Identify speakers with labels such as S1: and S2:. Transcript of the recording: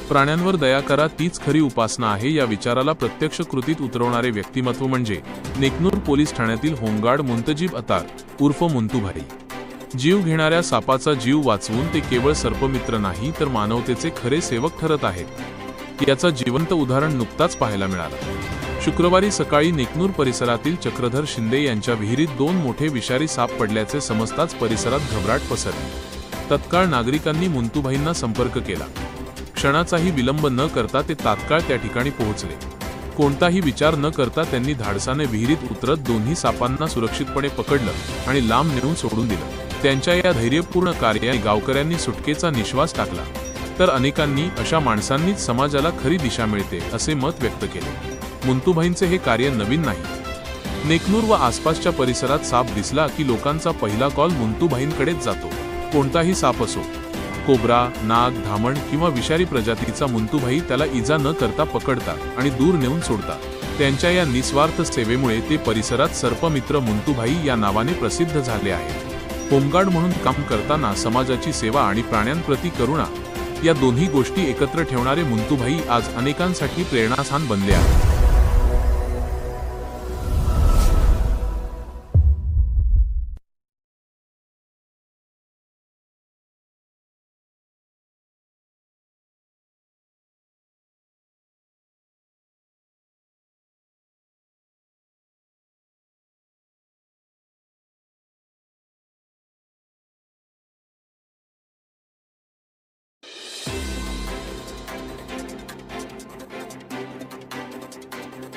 S1: प्राण्यांवर दया करा तीच खरी उपासना आहे या विचाराला प्रत्यक्ष कृतीत उतरवणारे व्यक्तिमत्व म्हणजे नेकनूर पोलीस ठाण्यातील होमगार्ड मुंतजीब अतार उर्फ मुंतूभाई। जीव घेणाऱ्या सापाचा जीव वाचवून ते केवळ सर्पमित्र नाही तर मानवतेचे खरे सेवक ठरत आहेत। याचा जिवंत उदाहरण नुकताच पाहायला मिळाला। शुक्रवारी सकाळी नेकनूर परिसरातील चक्रधर शिंदे यांच्या विहिरीत 2 मोठे विषारी साप पडल्याचे समजताच परिसरात घबराट पसरली। तत्काळ नागरिकांनी मुंतूभाईंना संपर्क केला। क्षणाचाही विलंब न करता ते तात्काळ त्या ठिकाणी पोहोचले। कोणताही विचार न करता त्यांनी धाडसाने विहिरीत उतरत दोन्ही सापांना सुरक्षितपणे पकडलं आणि लांब नेऊन सोडून दिलं। त्यांच्या या धैर्यपूर्ण कार्याने गावकऱ्यांनी सुटकेचा निश्वास टाकला, तर अनेकांनी अशा माणसांनीच समाजाला खरी दिशा मिळते असे मत व्यक्त केले। मुंतूभाईंचे हे कार्य नवीन नाही। नेकनूर व आसपासच्या परिसरात साप दिसला की लोकांचा पहिला कॉल मुंतूभाईंकडेच जातो। कोणताही साप असो, कोब्रा, नाग, धामण किंवा विषारी प्रजातीचा, मुंतूभाई त्याला इजा न करता पकडतात आणि दूर नेऊन सोडतात। त्यांच्या या निस्वार्थ सेवेमुळे ते परिसरात सर्पमित्र मुंतूभाई या नावाने प्रसिद्ध झाले आहेत। होमगार्ड म्हणून काम करताना समाजाची सेवा आणि प्राण्यांप्रती करुणा या दोन्ही गोष्टी एकत्र ठेवणारे मुंतूभाई आज अनेकांसाठी प्रेरणास्थान बनले आहेत।